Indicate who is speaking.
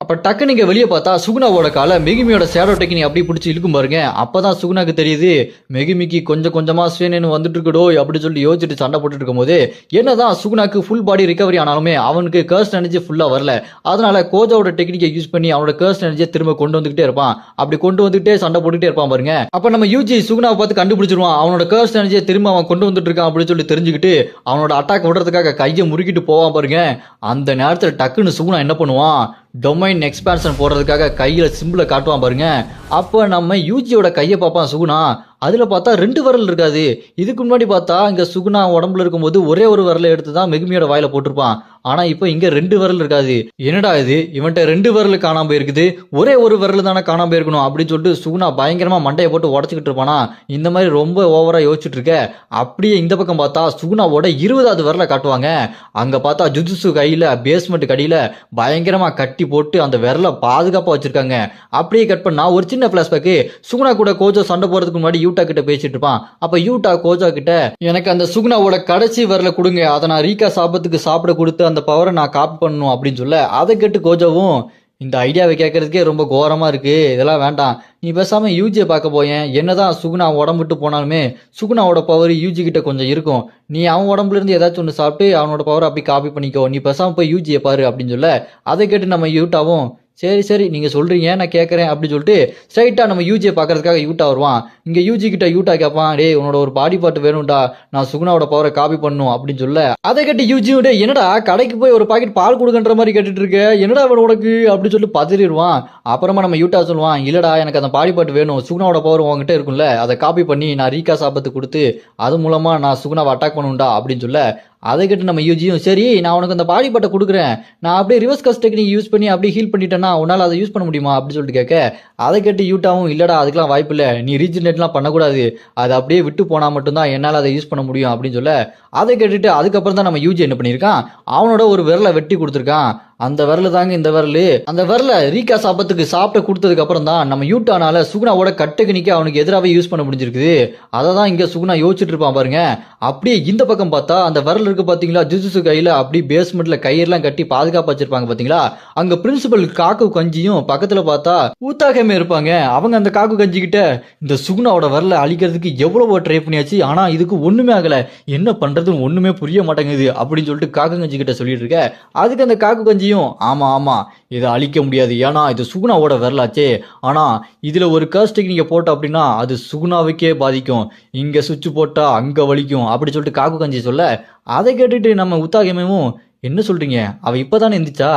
Speaker 1: அப்ப டக்கு நீங்க வெளியே பார்த்தா சுகுணாவோட கால மெகுமியோட ஷேடோ டெக்னிக் அப்படி பிடிச்சி இழுக்கும் பாருங்க. அப்பதான் சுகுணாக்கு தெரியுது மெகுமிக்கு கொஞ்சம் கொஞ்சமா ஸ்வேனு வந்துட்டு இருக்கடோ அப்படி சொல்லி யோசிச்சுட்டு சண்டை போட்டுட்டு இருக்கும்போது என்னதான் சுகுணாக்கு ஃபுல் பாடி ரிகவரி ஆனாலுமே அவனுக்கு கர்ஸ் எனர்ஜி ஃபுல்லா வரல. அதனால கோஜாவோட டெக்னிக்கை யூஸ் பண்ணி அவனோட கர்ஸ் எனர்ஜியை திரும்ப கொண்டு வந்துகிட்டே இருப்பான். அப்படி கொண்டு வந்துட்டே சண்டை போட்டுட்டே இருப்பான் பாருங்க. அப்ப நம்ம யூஜி சுகுணாவை பார்த்து கண்டுபிடிச்சிருவான். அவனோட கர்ஸ் எனர்ஜியை திரும்ப அவன் கொண்டு வந்துட்டு இருக்கான் அப்படின்னு சொல்லி தெரிஞ்சுக்கிட்டு அவனோட அட்டாக் விடுறதுக்காக கையை முறுக்கிட்டு போவான் பாருங்க. அந்த நேரத்தில் டக்குன்னு சுகுணா என்ன பண்ணுவான், டொமைன் எக்ஸ்பான்ஷன் போடுறதுக்காக கையில சிம்பிளை காட்டுவான் பாருங்க. அப்ப நம்ம யூஜியோட கையை பார்ப்பான் சுகுணா. அதுல பார்த்தா 2 விரல் இருக்காது. இதுக்கு முன்னாடி பார்த்தா இங்க சுகுணா உடம்புல இருக்கும்போது ஒரே ஒரு விரலை எடுத்து தான் மெகுமியோட வாயில போட்டிருப்பான். ஆனா இப்ப இங்க 2 விரல் இருக்காது. என்னடா இது, இவன்ட்ட 2 விரல் காணாம போயிருக்குது, ஒரே ஒரு விரல் தானே காணாம போயிருக்கணும் அப்படின்னு சொல்லிட்டு சுகுணா பயங்கரமா மண்டையை போட்டு உடச்சிக்கிட்டு இருப்பானா. இந்த மாதிரி ரொம்ப ஓவரா யோசிச்சுட்டு இருக்க. அப்படியே இந்த பக்கம் பார்த்தா சுகுணாவோட 20வது விரலை காட்டுவாங்க. அங்க பார்த்தா ஜுஜுட்சு கையில பேஸ்மெண்ட் கடியில பயங்கரமா கட்டி போட்டு அந்த விரலை பாதுகாப்பா வச்சிருக்காங்க. அப்படியே கட் பண்ணா ஒரு சின்ன பிளாஷ்பேக். சுகுணா கூட கோஜோ சண்டை போறதுக்கு முன்னாடி யூட்டா கிட்ட பேசிட்டு இருப்பான். அப்ப யூட்டா கோஜோ கிட்ட எனக்கு அந்த சுகுணாவோட கடைசி விரலை கொடுங்க, அதை நான் ரீகா சாபத்துக்கு சாப்பிட கொடுத்து அந்த பவரை நான் காப்பி பண்ணணும் அப்படின்னு சொல்ல, அதை கேட்டு கோஜோவும் இந்த ஐடியாவை கேட்கறதுக்கே ரொம்ப கோரமா இருக்கு, இதெல்லாம் வேண்டாம், நீ பேசாம யூஜியை பார்க்க போயேன், என்னதான் சுகுணா உடம்புட்டு போனாலுமே சுகுணாவோட பவர் யூஜி கிட்ட கொஞ்சம் இருக்கும், நீ அவன் உடம்புல இருந்து ஏதாச்சும் ஒன்று சாப்பிட்டு அவனோட பவரை அப்படி காப்பி பண்ணிக்கோ, நீ பேசாம போய் யூஜியை பாரு அப்படின்னு சொல்ல, அதை கேட்டு நம்ம யூட்டாவும் சரி சரி நீங்க சொல்றீங்க நான் கேட்கறேன் அப்படின்னு சொல்லிட்டு ஸ்ட்ரைட்டா நம்ம யூஜியை பார்க்கறதுக்காக யூட்டா வருவான். இங்க யூஜி கிட்ட யூட்டா கேட்பான், டே உன்னோட ஒரு பாடி பார்ட் வேணும்டா, நான் சுகுணாவோட பவரை காப்பி பண்ணும் அப்படின்னு சொல்ல, அதை கேட்டு யூஜியோட என்னடா கடைக்கு போய் ஒரு பாக்கெட் பால் கொடுக்கன்ற மாதிரி கேட்டுட்டு இருக்க, என்னடா வேணும் உனக்கு அப்படின்னு சொல்லி பதறிடுவான். அப்புறமா நம்ம யூட்டா சொல்லுவான், இல்லடா எனக்கு அந்த பாடி பார்ட் வேணும், சுகுணாவோட பவர் உங்ககிட்ட இருக்கும்ல, அதை காப்பி பண்ணி நான் ரீகா சாபத்து கொடுத்து அது மூலமா நான் சுகுணாவை அட்டாக் பண்ணுண்டா அப்படின்னு சொல்ல, அதை கேட்டு நம்ம யூஜியும் சரி நான் உனக்கு அந்த பாடி பட்டை கொடுக்குறேன், நான் அப்படியே ரிவர்ஸ் கஸ்ட் டெக்னிக் யூஸ் பண்ணி அப்படியே ஹீல் பண்ணிட்டேன்னா உன்னால் அதை யூஸ் பண்ண முடியுமா அப்படின்னு சொல்லிட்டு கேட்க, அதை கேட்டு யூட்டாவும் இல்லடா அதுக்கெல்லாம் வாய்ப்பு இல்லை, நீ ரீஜெனரேட்லாம் பண்ணக்கூடாது, அது அப்படியே விட்டு போனால் மட்டும்தான் என்னால் அதை யூஸ் பண்ண முடியும் அப்படின்னு சொல்ல, அதை கேட்டுட்டு அதுக்கப்புறம் தான் நம்ம யூஜி என்ன பண்ணியிருக்கான், அவனோட ஒரு விரலை வெட்டி கொடுத்துருக்கான். அந்த விரல தாங்க இந்த விரல். அந்த விரல ரீகா சாபத்துக்கு சாப்பிட்டு கொடுத்ததுக்கு அப்புறம் தான் நம்ம யூட்டானால சுகுணாவோட கட்டெக்னிக்கை அவனுக்கு எதிராகவே யூஸ் பண்ண முடிஞ்சிருக்குது. அதை தான் இங்க சுகுணா யோசிச்சுட்டு இருப்பான் பாருங்க. அப்படியே இந்த பக்கம் பார்த்தா அந்த விரல் இருக்கு பாத்தீங்களா, ஜுஜுட்சு கையில அப்படியே பேஸ்மெண்ட்ல கயிறுலாம் கட்டி பாதுகாப்பு வச்சிருப்பாங்க பாத்தீங்களா, அங்க பிரின்சிபல் காக்கு கஞ்சியும் பக்கத்துல பார்த்தா ஊத்தாகமே இருப்பாங்க. அவங்க அந்த காக்கு கஞ்சி கிட்ட இந்த சுகுணாவோட விரலை அழிக்கிறதுக்கு எவ்வளவோ ட்ரை பண்ணியாச்சு, ஆனா இதுக்கு ஒண்ணுமே ஆகல, என்ன பண்றதுன்னு ஒண்ணுமே புரிய மாட்டேங்குது அப்படின்னு சொல்லிட்டு காக்கு கஞ்சி கிட்ட சொல்லிட்டு இருக்க. அதுக்கு அந்த காக்கு கஞ்சி ஆமா ஆமா இதை அழிக்க முடியாது, ஏன்னா இது சுகுணாவோட வரலாச்சே, ஆனா இதுல ஒரு கர்ஸ் டெக்னிக்கை போட்ட அப்படின்னா அது சுகுணாவுக்கே பாதிக்கும், இங்க சுவிட்ச் போட்டா அங்க வலிக்கும் அப்படி சொல்லிட்டு காக்கு கஞ்சி சொல்ல, அதை கேட்டுட்டு நம்ம உத்தாகமேவும் என்ன சொல்றீங்க, அவ இப்பதானே எந்திரிச்சா